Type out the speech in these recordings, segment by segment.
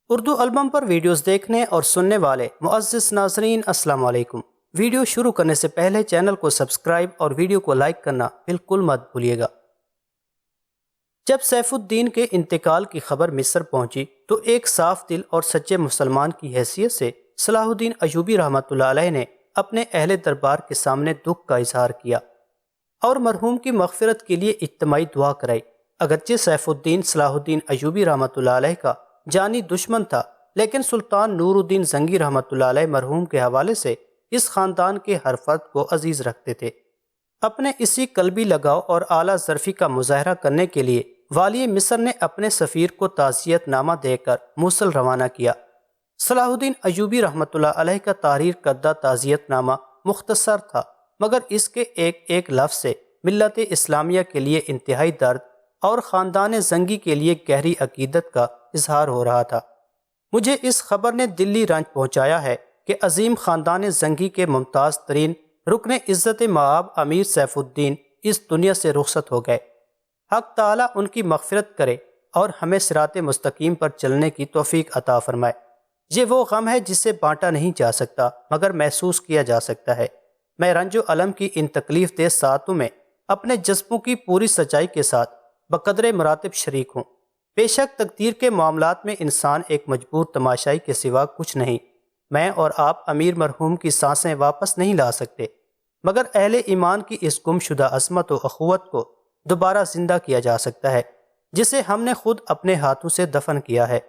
Urdu album پر videos دیکھنے اور سننے والے معزز ناظرین السلام علیکم۔ ویڈیو شروع کرنے سے پہلے چینل کو سبسکرائب اور ویڈیو کو لائک کرنا بالکل مت بھولیے گا۔ جب سیف الدین کے انتقال کی خبر مصر پہنچی تو ایک صاف دل اور سچے مسلمان کی حیثیت سے صلاح الدین ایوبی رحمۃ اللہ علیہ نے اپنے اہل دربار کے سامنے دکھ کا اظہار کیا اور مرحوم کی مغفرت کے لیے اجتماعی دعا کرائی۔ اگرچہ سیف الدین صلاح الدین ایوبی رحمۃ اللہ علیہ کا جانی دشمن تھا، لیکن سلطان نور الدین زنگی رحمۃ اللہ علیہ مرحوم کے حوالے سے اس خاندان کے ہر فرد کو عزیز رکھتے تھے۔ اپنے اسی قلبی لگاؤ اور اعلیٰ ظرفی کا مظاہرہ کرنے کے لیے والی مصر نے اپنے سفیر کو تعزیت نامہ دے کر موصل روانہ کیا۔ صلاح الدین ایوبی رحمۃ اللہ علیہ کا تحریر کردہ تعزیت نامہ مختصر تھا، مگر اس کے ایک ایک لفظ سے ملت اسلامیہ کے لیے انتہائی درد اور خاندان زنگی کے لیے گہری عقیدت کا اظہار ہو رہا تھا۔ مجھے اس خبر نے دلی رنج پہنچایا ہے کہ عظیم خاندان زنگی کے ممتاز ترین رکن عزت مآب امیر سیف الدین اس دنیا سے رخصت ہو گئے۔ حق تعالیٰ ان کی مغفرت کرے اور ہمیں صراط مستقیم پر چلنے کی توفیق عطا فرمائے۔ یہ وہ غم ہے جسے بانٹا نہیں جا سکتا مگر محسوس کیا جا سکتا ہے۔ میں رنج و الم کی ان تکلیف دہ ساعتوں میں اپنے جذبوں کی پوری سچائی کے ساتھ بقدر مراتب شریک ہوں۔ بے شک تقدیر کے معاملات میں انسان ایک مجبور تماشائی کے سوا کچھ نہیں۔ میں اور آپ امیر مرحوم کی سانسیں واپس نہیں لا سکتے، مگر اہل ایمان کی اس گم شدہ عظمت و اخوت کو دوبارہ زندہ کیا جا سکتا ہے جسے ہم نے خود اپنے ہاتھوں سے دفن کیا ہے۔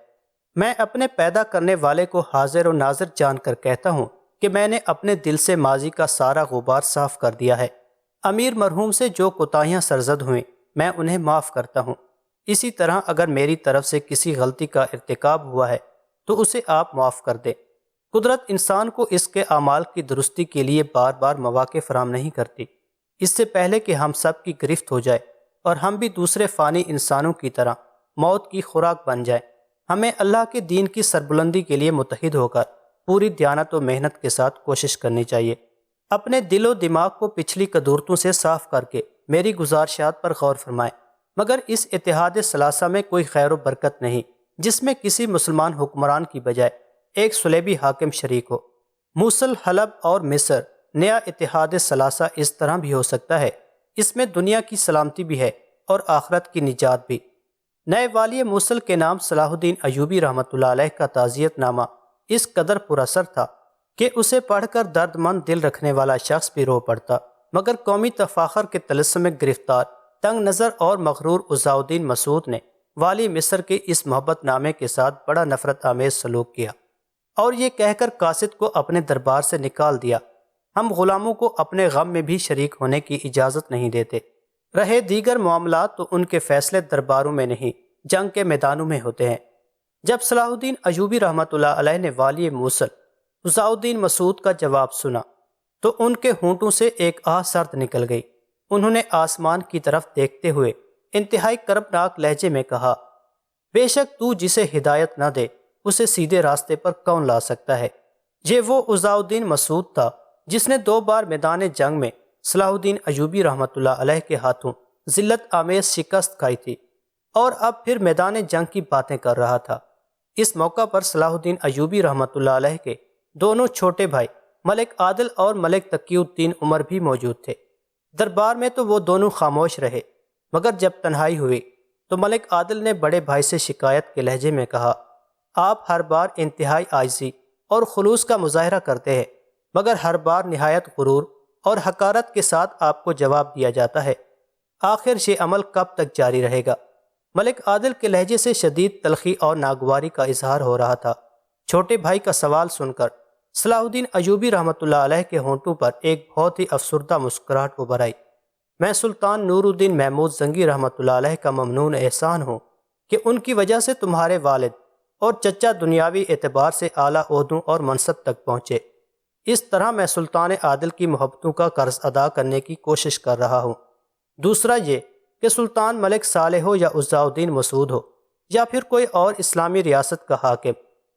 میں اپنے پیدا کرنے والے کو حاضر و ناظر جان کر کہتا ہوں کہ میں نے اپنے دل سے ماضی کا سارا غبار صاف کر دیا ہے۔ امیر مرحوم سے جو کوتاہیاں سرزد ہوئیں میں انہیں معاف کرتا ہوں۔ اسی طرح اگر میری طرف سے کسی غلطی کا ارتکاب ہوا ہے تو اسے آپ معاف کر دیں۔ قدرت انسان کو اس کے اعمال کی درستی کے لیے بار بار مواقع فراہم نہیں کرتی۔ اس سے پہلے کہ ہم سب کی گرفت ہو جائے اور ہم بھی دوسرے فانی انسانوں کی طرح موت کی خوراک بن جائیں، ہمیں اللہ کے دین کی سربلندی کے لیے متحد ہو کر پوری دیانت و محنت کے ساتھ کوشش کرنی چاہیے۔ اپنے دل و دماغ کو پچھلی قدورتوں سے صاف کر کے میری گزارشات پر غور فرمائیں، مگر اس اتحاد ثلاثہ میں کوئی خیر و برکت نہیں جس میں کسی مسلمان حکمران کی بجائے ایک صلیبی حاکم شریک ہو۔ موصل، حلب اور مصر نیا اتحاد ثلاثہ اس طرح بھی ہو سکتا ہے، اس میں دنیا کی سلامتی بھی ہے اور آخرت کی نجات بھی۔ نئے والی موصل کے نام صلاح الدین ایوبی رحمۃ اللہ علیہ کا تعزیت نامہ اس قدر پر اثر تھا کہ اسے پڑھ کر درد مند دل رکھنے والا شخص بھی رو پڑتا، مگر قومی تفاخر کے طلسم میں گرفتار تنگ نظر اور مغرور عزاء الدین مسعود نے والی مصر کے اس محبت نامے کے ساتھ بڑا نفرت آمیز سلوک کیا اور یہ کہہ کر قاصد کو اپنے دربار سے نکال دیا، ہم غلاموں کو اپنے غم میں بھی شریک ہونے کی اجازت نہیں دیتے۔ رہے دیگر معاملات تو ان کے فیصلے درباروں میں نہیں جنگ کے میدانوں میں ہوتے ہیں۔ جب صلاح الدین ایوبی رحمۃ اللہ علیہ نے والی موصل عزاء الدین مسعود کا جواب سنا تو ان کے ہونٹوں سے ایک آہ سرد نکل گئی۔ انہوں نے آسمان کی طرف دیکھتے ہوئے انتہائی کربناک لہجے میں کہا، بے شک تو جسے ہدایت نہ دے اسے سیدھے راستے پر کون لا سکتا ہے؟ یہ وہ عزاء الدین مسعود تھا جس نے 2 بار میدان جنگ میں صلاح الدین ایوبی رحمۃ اللہ علیہ کے ہاتھوں ذلت آمیز شکست کھائی تھی اور اب پھر میدان جنگ کی باتیں کر رہا تھا۔ اس موقع پر صلاح الدین ایوبی رحمۃ اللہ علیہ کے دونوں چھوٹے بھائی ملک عادل اور ملک تقی الدین عمر بھی موجود تھے۔ دربار میں تو وہ دونوں خاموش رہے، مگر جب تنہائی ہوئی تو ملک عادل نے بڑے بھائی سے شکایت کے لہجے میں کہا، آپ ہر بار انتہائی عاجزی اور خلوص کا مظاہرہ کرتے ہیں، مگر ہر بار نہایت غرور اور حقارت کے ساتھ آپ کو جواب دیا جاتا ہے۔ آخر یہ عمل کب تک جاری رہے گا؟ ملک عادل کے لہجے سے شدید تلخی اور ناگواری کا اظہار ہو رہا تھا۔ چھوٹے بھائی کا سوال سن کر صلاح الدین ایوبی رحمۃ اللہ علیہ کے ہونٹوں پر ایک بہت ہی افسردہ مسکراہٹ ابھر آئی۔ میں سلطان نور الدین محمود زنگی رحمۃ اللہ علیہ کا ممنون احسان ہوں کہ ان کی وجہ سے تمہارے والد اور چچا دنیاوی اعتبار سے اعلیٰ عہدوں اور منصب تک پہنچے۔ اس طرح میں سلطان عادل کی محبتوں کا قرض ادا کرنے کی کوشش کر رہا ہوں۔ دوسرا یہ کہ سلطان ملک صالح ہو یا عزاء الدین مسعود ہو یا پھر کوئی اور اسلامی ریاست کا حاکم،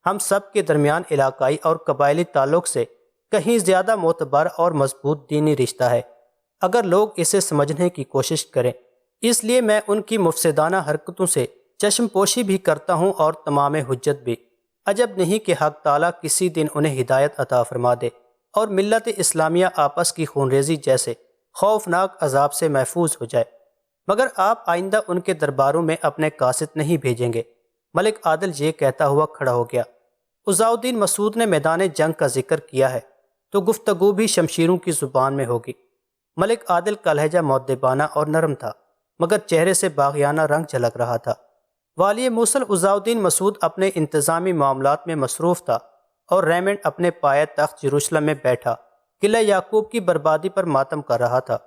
ہم سب کے درمیان علاقائی اور قبائلی تعلق سے کہیں زیادہ معتبر اور مضبوط دینی رشتہ ہے، اگر لوگ اسے سمجھنے کی کوشش کریں۔ اس لیے میں ان کی مفسدانہ حرکتوں سے چشم پوشی بھی کرتا ہوں اور تمام حجت بھی۔ عجب نہیں کہ حق تعالیٰ کسی دن انہیں ہدایت عطا فرما دے اور ملت اسلامیہ آپس کی خونریزی جیسے خوفناک عذاب سے محفوظ ہو جائے، مگر آپ آئندہ ان کے درباروں میں اپنے قاصد نہیں بھیجیں گے۔ ملک عادل یہ کہتا ہوا کھڑا ہو گیا۔ عزاء الدین مسعود نے میدان جنگ کا ذکر کیا ہے تو گفتگو بھی شمشیروں کی زبان میں ہوگی۔ ملک عادل کا لہجہ مؤدبانہ اور نرم تھا، مگر چہرے سے باغیانہ رنگ جھلک رہا تھا۔ والی موصل عزاء الدین مسعود اپنے انتظامی معاملات میں مصروف تھا اور ریمنڈ اپنے پایہ تخت یروشلم میں بیٹھا قلعہ یعقوب کی بربادی پر ماتم کر رہا تھا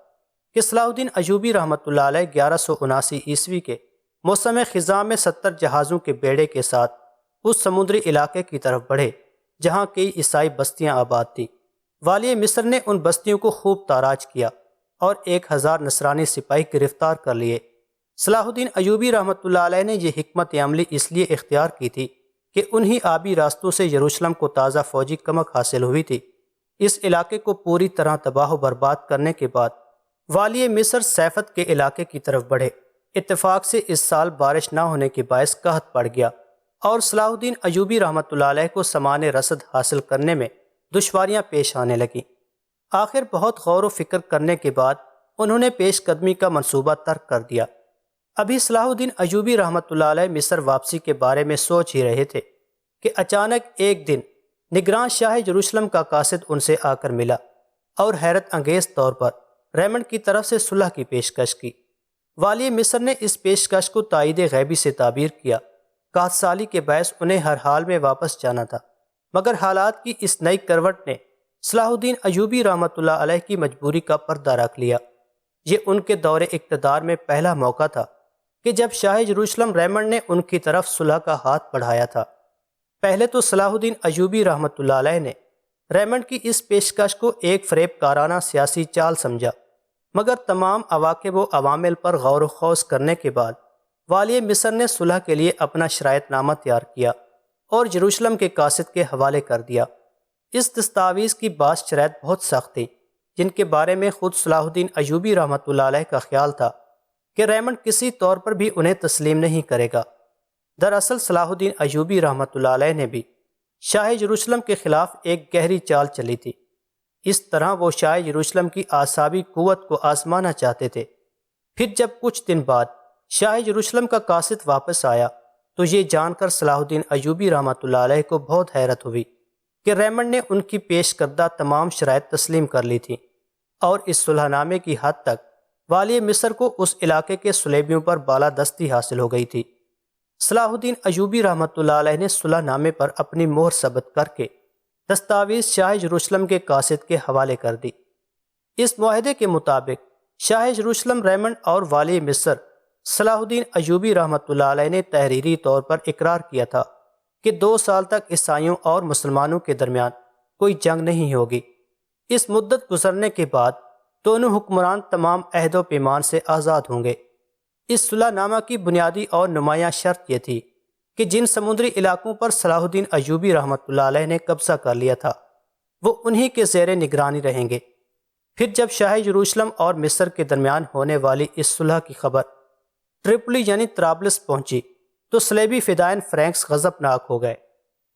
کہ صلاح الدین ایوبی رحمۃ اللہ علیہ 1179 عیسوی کے موسم خزاں میں 70 جہازوں کے بیڑے کے ساتھ اس سمندری علاقے کی طرف بڑھے جہاں کئی عیسائی بستیاں آباد تھیں۔ والی مصر نے ان بستیوں کو خوب تاراج کیا اور 1000 نصرانی سپاہی گرفتار کر لیے۔ صلاح الدین ایوبی رحمۃ اللہ علیہ نے یہ حکمت عملی اس لیے اختیار کی تھی کہ انہی آبی راستوں سے یروشلم کو تازہ فوجی کمک حاصل ہوئی تھی۔ اس علاقے کو پوری طرح تباہ و برباد کرنے کے بعد والی مصر سیفت کے علاقے کی طرف بڑھے۔ اتفاق سے اس سال بارش نہ ہونے کے باعث قحط پڑ گیا اور صلاح الدین ایوبی رحمۃ اللہ علیہ کو سامان رسد حاصل کرنے میں دشواریاں پیش آنے لگیں۔ آخر بہت غور و فکر کرنے کے بعد انہوں نے پیش قدمی کا منصوبہ ترک کر دیا۔ ابھی صلاح الدین ایوبی رحمۃ اللہ علیہ مصر واپسی کے بارے میں سوچ ہی رہے تھے کہ اچانک ایک دن نگراں شاہ یروشلم کا قاصد ان سے آ کر ملا اور حیرت انگیز طور پر ریمنڈ کی طرف سے صلح کی پیشکش کی۔ والی مصر نے اس پیشکش کو تائید غیبی سے تعبیر کیا۔ قحط سالی کے باعث انہیں ہر حال میں واپس جانا تھا، مگر حالات کی اس نئی کروٹ نے صلاح الدین ایوبی رحمۃ اللہ علیہ کی مجبوری کا پردہ رکھ لیا۔ یہ ان کے دور اقتدار میں پہلا موقع تھا کہ جب شاہ یروشلم ریمنڈ نے ان کی طرف صلح کا ہاتھ بڑھایا تھا۔ پہلے تو صلاح الدین ایوبی رحمۃ اللہ علیہ نے ریمنڈ کی اس پیشکش کو ایک فریب کارانہ سیاسی چال سمجھا، مگر تمام عواقب و عوامل پر غور و خوض کرنے کے بعد والی مصر نے صلح کے لیے اپنا شرائط نامہ تیار کیا اور یروشلم کے قاصد کے حوالے کر دیا۔ اس دستاویز کی بعض شرائط بہت سخت تھیں، جن کے بارے میں خود صلاح الدین ایوبی رحمۃ اللہ علیہ کا خیال تھا کہ ریمنڈ کسی طور پر بھی انہیں تسلیم نہیں کرے گا۔ دراصل صلاح الدین ایوبی رحمۃ اللہ علیہ نے بھی شاہ یروشلم کے خلاف ایک گہری چال چلی تھی۔ اس طرح وہ شاہ یروشلم کی اعصابی قوت کو آزمانا چاہتے تھے۔ پھر جب کچھ دن بعد شاہ یروشلم کا قاصد واپس آیا تو یہ جان کر صلاح الدین ایوبی رحمۃ اللہ علیہ کو بہت حیرت ہوئی کہ ریمنڈ نے ان کی پیش کردہ تمام شرائط تسلیم کر لی تھیں اور اس صلح نامے کی حد تک والی مصر کو اس علاقے کے صلیبیوں پر بالادستی حاصل ہو گئی تھی۔ صلاح الدین ایوبی رحمۃ اللہ علیہ نے صلح نامے پر اپنی مہر ثبت کر کے دستاویز شاہ یروشلم کے قاصد کے حوالے کر دی۔ اس معاہدے کے مطابق شاہ یروشلم ریمنڈ اور والی مصر صلاح الدین ایوبی رحمۃ اللہ علیہ نے تحریری طور پر اقرار کیا تھا کہ 2 سال تک عیسائیوں اور مسلمانوں کے درمیان کوئی جنگ نہیں ہوگی۔ اس مدت گزرنے کے بعد دونوں حکمران تمام عہد و پیمان سے آزاد ہوں گے۔ اس صلح نامہ کی بنیادی اور نمایاں شرط یہ تھی کہ جن سمندری علاقوں پر صلاح الدین ایوبی رحمۃ اللہ علیہ نے قبضہ کر لیا تھا وہ انہی کے زیر نگرانی رہیں گے۔ پھر جب شاہ یروشلم اور مصر کے درمیان ہونے والی اس صلح کی خبر ٹرپلی یعنی طرابلس پہنچی تو صلیبی فدائین فرینکس غضبناک ہو گئے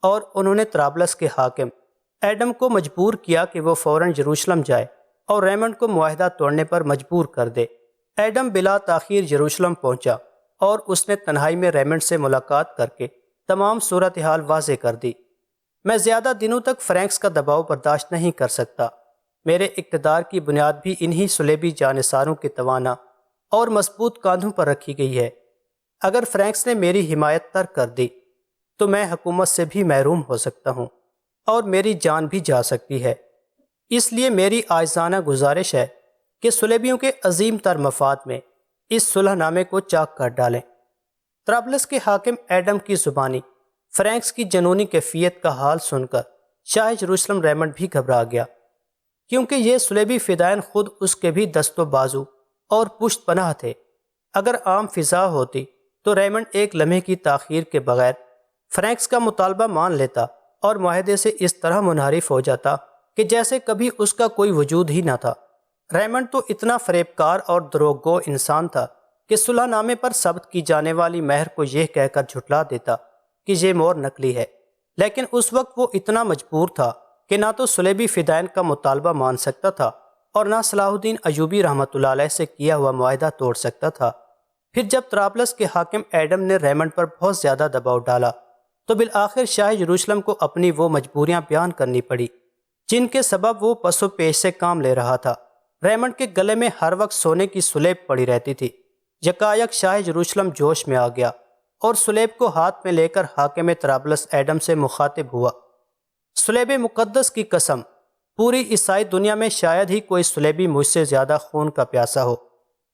اور انہوں نے طرابلس کے حاکم ایڈم کو مجبور کیا کہ وہ فوراً یروشلم جائے اور ریمنڈ کو معاہدہ توڑنے پر مجبور کر دے۔ ایڈم بلا تاخیر یروشلم پہنچا اور اس نے تنہائی میں ریمنڈ سے ملاقات کر کے تمام صورتحال واضح کر دی۔ میں زیادہ دنوں تک فرینکس کا دباؤ برداشت نہیں کر سکتا۔ میرے اقتدار کی بنیاد بھی انہی صلیبی جانثاروں کے توانا اور مضبوط کاندھوں پر رکھی گئی ہے۔ اگر فرینکس نے میری حمایت ترک کر دی تو میں حکومت سے بھی محروم ہو سکتا ہوں اور میری جان بھی جا سکتی ہے۔ اس لیے میری عاجزانہ گزارش ہے کہ صلیبیوں کے عظیم تر مفاد میں اس صلح نامے کو چاک کر ڈالیں۔ طرابلس کے حاکم ایڈم کی زبانی فرینکس کی جنونی کیفیت کا حال سن کر شاہ یروشلم ریمنڈ بھی گھبرا گیا، کیونکہ یہ صلیبی فدائین خود اس کے بھی دست و بازو اور پشت پناہ تھے۔ اگر عام فضا ہوتی تو ریمنڈ ایک لمحے کی تاخیر کے بغیر فرینکس کا مطالبہ مان لیتا اور معاہدے سے اس طرح منحرف ہو جاتا کہ جیسے کبھی اس کا کوئی وجود ہی نہ تھا۔ ریمنڈ تو اتنا فریب کار اور دروغ گو انسان تھا کہ صلح نامے پر ثبت کی جانے والی مہر کو یہ کہہ کر جھٹلا دیتا کہ یہ مہر نقلی ہے، لیکن اس وقت وہ اتنا مجبور تھا کہ نہ تو صلیبی فدائین کا مطالبہ مان سکتا تھا اور نہ صلاح الدین ایوبی رحمۃ اللہ علیہ سے کیا ہوا معاہدہ توڑ سکتا تھا۔ پھر جب طرابلس کے حاکم ایڈم نے ریمنڈ پر بہت زیادہ دباؤ ڈالا تو بالآخر شاہ یروشلم کو اپنی وہ مجبوریاں بیان کرنی پڑی جن کے سبب وہ پس و پیش سے کام لے رہا تھا۔ ریمنڈ کے گلے میں ہر وقت سونے کی سلیب پڑی رہتی تھی۔ یکایک شاہ یروشلم جوش میں آ گیا اور سلیب کو ہاتھ میں لے کر حاکم طرابلس ایڈم سے مخاطب ہوا۔ سلیب مقدس کی قسم، پوری عیسائی دنیا میں شاید ہی کوئی سلیبی مجھ سے زیادہ خون کا پیاسا ہو۔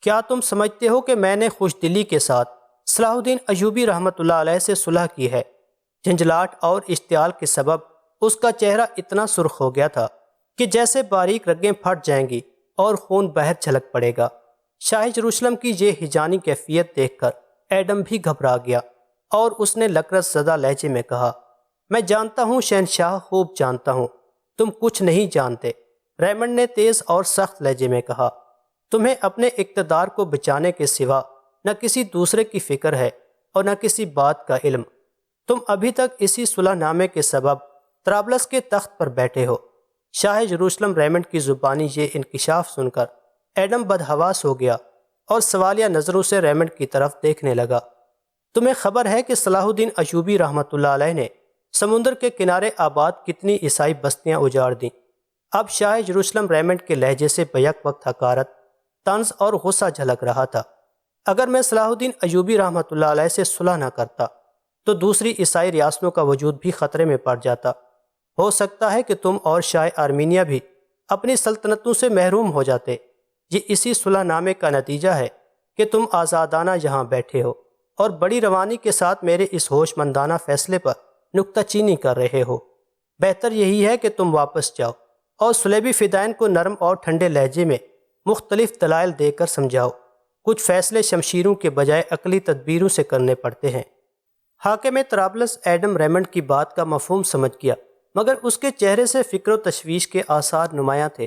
کیا تم سمجھتے ہو کہ میں نے خوش دلی کے ساتھ صلاح الدین ایوبی رحمۃ اللہ علیہ سے صلح کی ہے؟ جھنجھلاہٹ اور اشتعال کے سبب اس کا چہرہ اتنا سرخ ہو گیا تھا کہ جیسے باریک رگیں پھٹ جائیں گی اور خون باہر چھلک پڑے گا۔ شاہ یروشلم کی یہ ہیجانی کیفیت دیکھ کر ایڈم بھی گھبرا گیا اور اس نے لکرس زدہ لہجے میں کہا، میں جانتا ہوں شہنشاہ، خوب جانتا ہوں، تم کچھ نہیں جانتے۔ ریمنڈ نے تیز اور سخت لہجے میں کہا، تمہیں اپنے اقتدار کو بچانے کے سوا نہ کسی دوسرے کی فکر ہے اور نہ کسی بات کا علم۔ تم ابھی تک اسی صلح نامے کے سبب طرابلس کے تخت پر بیٹھے ہو۔ شاہ یروشلم ریمنڈ کی زبانی یہ انکشاف سن کر ایڈم بدحواس ہو گیا اور سوالیہ نظروں سے ریمنڈ کی طرف دیکھنے لگا۔ تمہیں خبر ہے کہ صلاح الدین ایوبی رحمۃ اللہ علیہ نے سمندر کے کنارے آباد کتنی عیسائی بستیاں اجاڑ دیں؟ اب شاہ یروشلم ریمنڈ کے لہجے سے بیک وقت حقارت، طنز اور غصہ جھلک رہا تھا۔ اگر میں صلاح الدین ایوبی رحمۃ اللہ علیہ سے صلح نہ کرتا تو دوسری عیسائی ریاستوں کا وجود بھی خطرے میں پڑ جاتا۔ ہو سکتا ہے کہ تم اور شاہ آرمینیہ بھی اپنی سلطنتوں سے محروم ہو جاتے۔ یہ اسی صلح نامے کا نتیجہ ہے کہ تم آزادانہ یہاں بیٹھے ہو اور بڑی روانی کے ساتھ میرے اس ہوش مندانہ فیصلے پر نکتہ چینی کر رہے ہو۔ بہتر یہی ہے کہ تم واپس جاؤ اور صلیبی فدائین کو نرم اور ٹھنڈے لہجے میں مختلف دلائل دے کر سمجھاؤ۔ کچھ فیصلے شمشیروں کے بجائے عقلی تدبیروں سے کرنے پڑتے ہیں۔ حاکم طرابلس ایڈم ریمنڈ کی بات کا مفہوم سمجھ گیا، مگر اس کے چہرے سے فکر و تشویش کے آثار نمایاں تھے،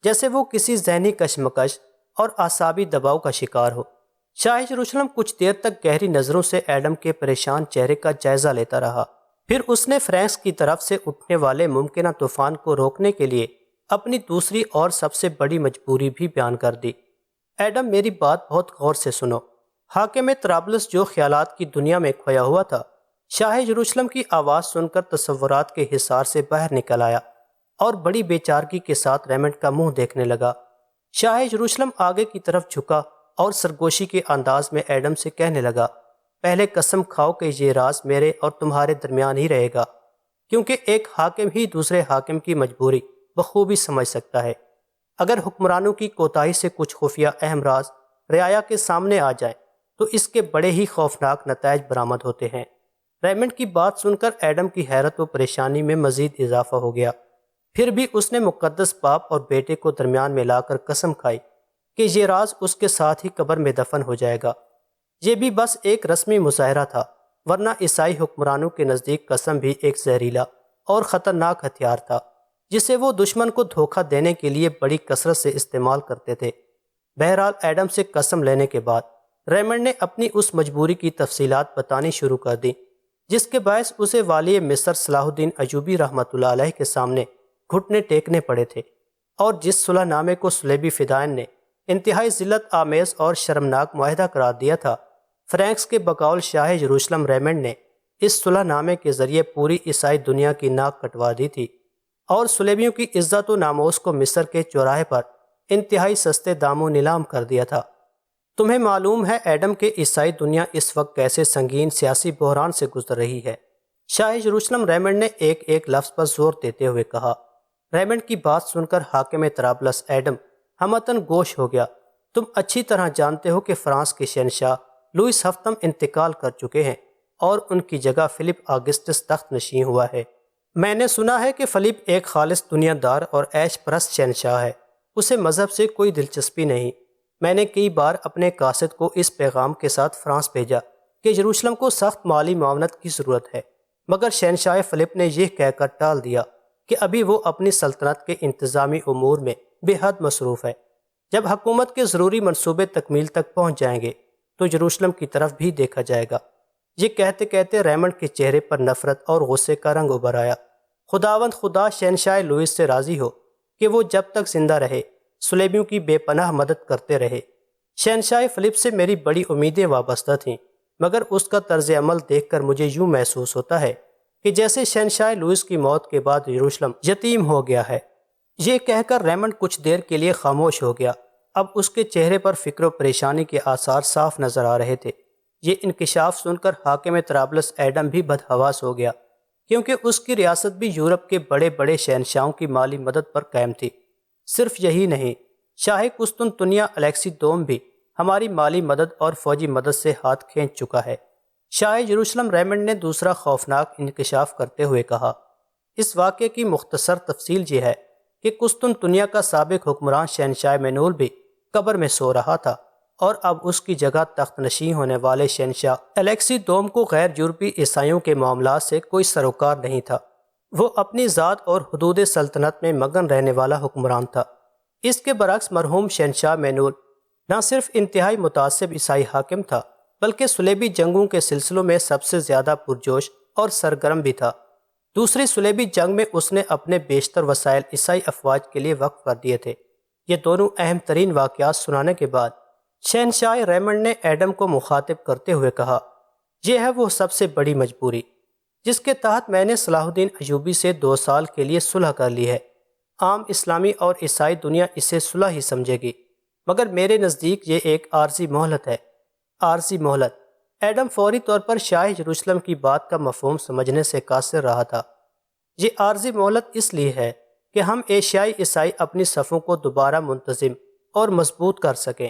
جیسے وہ کسی ذہنی کشمکش اور اعصابی دباؤ کا شکار ہو۔ شاہ یروشلم کچھ دیر تک گہری نظروں سے ایڈم کے پریشان چہرے کا جائزہ لیتا رہا۔ پھر اس نے فرینکس کی طرف سے اٹھنے والے ممکنہ طوفان کو روکنے کے لیے اپنی دوسری اور سب سے بڑی مجبوری بھی بیان کر دی۔ ایڈم، میری بات بہت غور سے سنو۔ حاکم طرابلس جو خیالات کی دنیا میں کھویا ہوا تھا، شاہ یروشلم کی آواز سن کر تصورات کے حصار سے باہر نکل آیا اور بڑی بے چارگی کے ساتھ ریمنڈ کا منہ دیکھنے لگا۔ شاہ یروشلم آگے کی طرف جھکا اور سرگوشی کے انداز میں ایڈم سے کہنے لگا، پہلے قسم کھاؤ کہ یہ راز میرے اور تمہارے درمیان ہی رہے گا، کیونکہ ایک حاکم ہی دوسرے حاکم کی مجبوری بخوبی سمجھ سکتا ہے۔ اگر حکمرانوں کی کوتاہی سے کچھ خفیہ اہم راز رعایا کے سامنے آ جائیں تو اس کے بڑے ہی خوفناک نتائج برآمد ہوتے ہیں۔ ریمنڈ کی بات سن کر ایڈم کی حیرت و پریشانی میں مزید اضافہ ہو گیا۔ پھر بھی اس نے مقدس باپ اور بیٹے کو درمیان میں لا کر قسم کھائی کہ یہ راز اس کے ساتھ ہی قبر میں دفن ہو جائے گا۔ یہ بھی بس ایک رسمی مظاہرہ تھا، ورنہ عیسائی حکمرانوں کے نزدیک قسم بھی ایک زہریلا اور خطرناک ہتھیار تھا جسے وہ دشمن کو دھوکہ دینے کے لیے بڑی کثرت سے استعمال کرتے تھے۔ بہرحال ایڈم سے قسم لینے کے بعد ریمنڈ نے اپنی اس مجبوری کی تفصیلات بتانی شروع کر دی جس کے باعث اسے والی مصر صلاح الدین ایوبی رحمۃ اللہ علیہ کے سامنے گھٹنے ٹیکنے پڑے تھے، اور جس صلح نامے کو صلیبی فدائین نے انتہائی ذلت آمیز اور شرمناک معاہدہ قرار دیا تھا، فرینکس کے بقول شاہ یروشلم ریمنڈ نے اس صلح نامے کے ذریعے پوری عیسائی دنیا کی ناک کٹوا دی تھی اور صلیبیوں کی عزت و ناموس کو مصر کے چوراہے پر انتہائی سستے داموں نیلام کر دیا تھا۔ تمہیں معلوم ہے ایڈم کہ عیسائی دنیا اس وقت کیسے سنگین سیاسی بحران سے گزر رہی ہے؟ شاہ یروشلم ریمنڈ نے ایک ایک لفظ پر زور دیتے ہوئے کہا۔ ریمنڈ کی بات سن کر حاکم طرابلس ایڈم ہمتاً گوش ہو گیا۔ تم اچھی طرح جانتے ہو کہ فرانس کے شہنشاہ لوئس ہفتم انتقال کر چکے ہیں اور ان کی جگہ فلپ آگسٹس تخت نشین ہوا ہے۔ میں نے سنا ہے کہ فلپ ایک خالص دنیا دار اور عیش پرست شہنشاہ ہے، اسے مذہب سے کوئی دلچسپی نہیں۔ میں نے کئی بار اپنے قاصد کو اس پیغام کے ساتھ فرانس بھیجا کہ یروشلم کو سخت مالی معاونت کی ضرورت ہے، مگر شہنشاہ فلپ نے یہ کہہ کر ٹال دیا کہ ابھی وہ اپنی سلطنت کے انتظامی امور میں بے حد مصروف ہے۔ جب حکومت کے ضروری منصوبے تکمیل تک پہنچ جائیں گے تو یروشلم کی طرف بھی دیکھا جائے گا۔ یہ کہتے کہتے ریمنڈ کے چہرے پر نفرت اور غصے کا رنگ ابھر آیا۔ خداوند خدا شہنشاہ لوئس سے راضی ہو کہ وہ جب تک زندہ رہے سلیبیوں کی بے پناہ مدد کرتے رہے۔ شہنشاہ فلپ سے میری بڑی امیدیں وابستہ تھیں، مگر اس کا طرز عمل دیکھ کر مجھے یوں محسوس ہوتا ہے کہ جیسے شہنشاہ لوئس کی موت کے بعد یروشلم یتیم ہو گیا ہے۔ یہ کہہ کر ریمنڈ کچھ دیر کے لیے خاموش ہو گیا۔ اب اس کے چہرے پر فکر و پریشانی کے آثار صاف نظر آ رہے تھے۔ یہ انکشاف سن کر حاکم طرابلس ایڈم بھی بدحواس ہو گیا، کیونکہ اس کی ریاست بھی یورپ کے بڑے بڑے شہنشاہوں کی مالی مدد پر قائم تھی۔ صرف یہی نہیں، شاہ قسطنطنیہ الیکسی دوم بھی ہماری مالی مدد اور فوجی مدد سے ہاتھ کھینچ چکا ہے۔ شاہ یروشلم ریمنڈ نے دوسرا خوفناک انکشاف کرتے ہوئے کہا، اس واقعے کی مختصر تفصیل یہ ہے کہ قسطنطنیہ کا سابق حکمران شہنشاہ مینول بھی قبر میں سو رہا تھا، اور اب اس کی جگہ تخت نشین ہونے والے شہنشاہ الیکسی دوم کو غیر یورپی عیسائیوں کے معاملات سے کوئی سروکار نہیں تھا۔ وہ اپنی ذات اور حدود سلطنت میں مگن رہنے والا حکمران تھا۔ اس کے برعکس مرحوم شہنشاہ مینول نہ صرف انتہائی متعصب عیسائی حاکم تھا، بلکہ صلیبی جنگوں کے سلسلوں میں سب سے زیادہ پرجوش اور سرگرم بھی تھا۔ دوسری صلیبی جنگ میں اس نے اپنے بیشتر وسائل عیسائی افواج کے لیے وقف کر دیے تھے۔ یہ دونوں اہم ترین واقعات سنانے کے بعد شہنشاہ ریمنڈ نے ایڈم کو مخاطب کرتے ہوئے کہا، یہ ہے وہ سب سے بڑی مجبوری جس کے تحت میں نے صلاح الدین ایوبی سے 2 سال کے لیے صلح کر لی ہے۔ عام اسلامی اور عیسائی دنیا اسے صلح ہی سمجھے گی، مگر میرے نزدیک یہ ایک عارضی مہلت ہے۔ عارضی مہلت۔ ایڈم فوری طور پر شاہ یروشلم کی بات کا مفہوم سمجھنے سے قاصر رہا تھا۔ یہ عارضی مہلت اس لیے ہے کہ ہم ایشیائی عیسائی اپنی صفوں کو دوبارہ منتظم اور مضبوط کر سکیں۔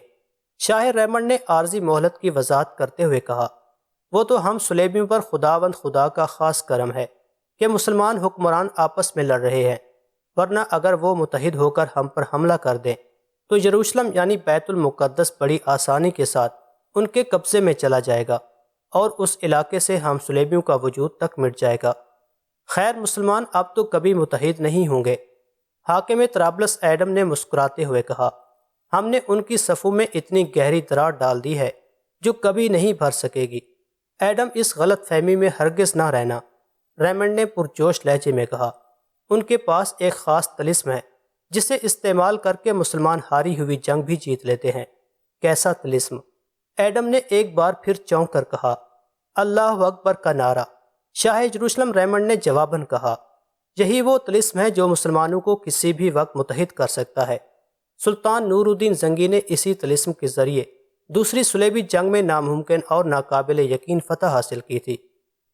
شاہ ریمنڈ نے عارضی مہلت کی وضاحت کرتے ہوئے کہا، وہ تو ہم صلیبیوں پر خداوند خدا کا خاص کرم ہے کہ مسلمان حکمران آپس میں لڑ رہے ہیں، ورنہ اگر وہ متحد ہو کر ہم پر حملہ کر دیں تو یروشلم یعنی بیت المقدس بڑی آسانی کے ساتھ ان کے قبضے میں چلا جائے گا، اور اس علاقے سے ہم صلیبیوں کا وجود تک مٹ جائے گا۔ خیر، مسلمان اب تو کبھی متحد نہیں ہوں گے۔ حاکم طرابلس ایڈم نے مسکراتے ہوئے کہا، ہم نے ان کی صفوں میں اتنی گہری دراڑ ڈال دی ہے جو کبھی نہیں بھر سکے گی۔ ایڈم، اس غلط فہمی میں ہرگز نہ رہنا، ریمنڈ نے پرجوش لہجے میں کہا۔ ان کے پاس ایک خاص طلسم ہے جسے استعمال کر کے مسلمان ہاری ہوئی جنگ بھی جیت لیتے ہیں۔ کیسا طلسم؟ ایڈم نے ایک بار پھر چونک کر کہا۔ اللہ اکبر کا نعرہ، شاہ یروشلم ریمنڈ نے جواباً کہا، یہی وہ طلسم ہے جو مسلمانوں کو کسی بھی وقت متحد کر سکتا ہے۔ سلطان نور الدین زنگی نے اسی طلسم کے ذریعے دوسری صلیبی جنگ میں ناممکن اور ناقابل یقین فتح حاصل کی تھی۔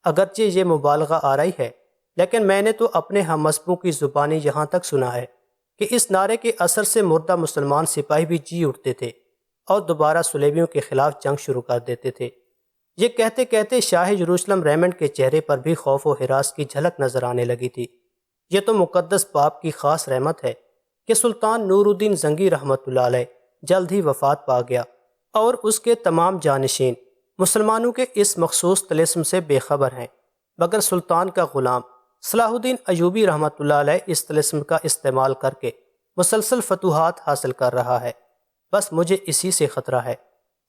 اگرچہ یہ مبالغہ آرائی ہے، لیکن میں نے تو اپنے ہم مذہبوں کی زبانی یہاں تک سنا ہے کہ اس نعرے کے اثر سے مردہ مسلمان سپاہی بھی جی اٹھتے تھے اور دوبارہ صلیبیوں کے خلاف جنگ شروع کر دیتے تھے۔ یہ کہتے کہتے شاہ یروشلم ریمنڈ کے چہرے پر بھی خوف و ہراس کی جھلک نظر آنے لگی تھی۔ یہ تو مقدس باپ کی خاص رحمت ہے کہ سلطان نور الدین زنگی رحمۃ اللہ علیہ جلد ہی وفات پا گیا، اور اس کے تمام جانشین مسلمانوں کے اس مخصوص طلسم سے بے خبر ہیں، مگر سلطان کا غلام صلاح الدین ایوبی رحمۃ اللہ علیہ اس طلسم کا استعمال کر کے مسلسل فتوحات حاصل کر رہا ہے۔ بس مجھے اسی سے خطرہ ہے۔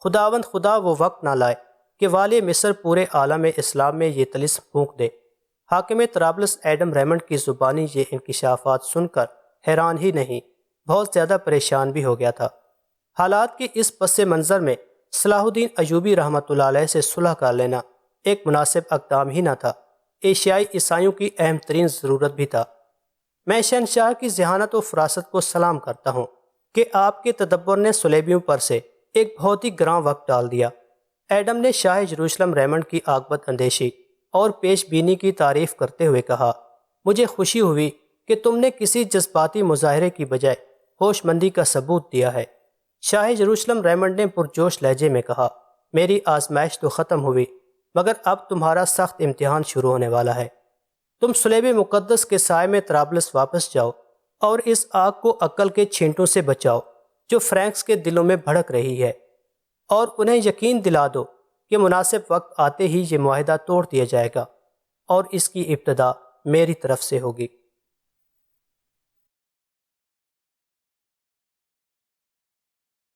خداوند خدا وہ وقت نہ لائے کہ والی مصر پورے عالم اسلام میں یہ طلسم پھونک دے۔ حاکم طرابلس ایڈم ریمنڈ کی زبانی یہ انکشافات سن کر حیران ہی نہیں، بہت زیادہ پریشان بھی ہو گیا تھا۔ حالات کے اس پس منظر میں صلاح الدین ایوبی رحمۃ اللہ علیہ سے صلح کر لینا ایک مناسب اقدام ہی نہ تھا، ایشیائی عیسائیوں کی اہم ترین ضرورت بھی تھا۔ میں شہنشاہ کی ذہانت و فراست کو سلام کرتا ہوں کہ آپ کے تدبر نے صلیبیوں پر سے ایک بہت ہی گراں وقت ڈال دیا۔ ایڈم نے شاہ یروشلم ریمنڈ کی عاقبت اندیشی اور پیش بینی کی تعریف کرتے ہوئے کہا، مجھے خوشی ہوئی کہ تم نے کسی جذباتی مظاہرے کی بجائے ہوش مندی کا ثبوت دیا ہے۔ شاہ یروشلم ریمنڈ نے پرجوش لہجے میں کہا، میری آزمائش تو ختم ہوئی، مگر اب تمہارا سخت امتحان شروع ہونے والا ہے۔ تم صلیب مقدس کے سائے میں طرابلس واپس جاؤ اور اس آگ کو عقل کے چھینٹوں سے بچاؤ جو فرینکس کے دلوں میں بھڑک رہی ہے، اور انہیں یقین دلا دو کہ مناسب وقت آتے ہی یہ معاہدہ توڑ دیا جائے گا، اور اس کی ابتدا میری طرف سے ہوگی۔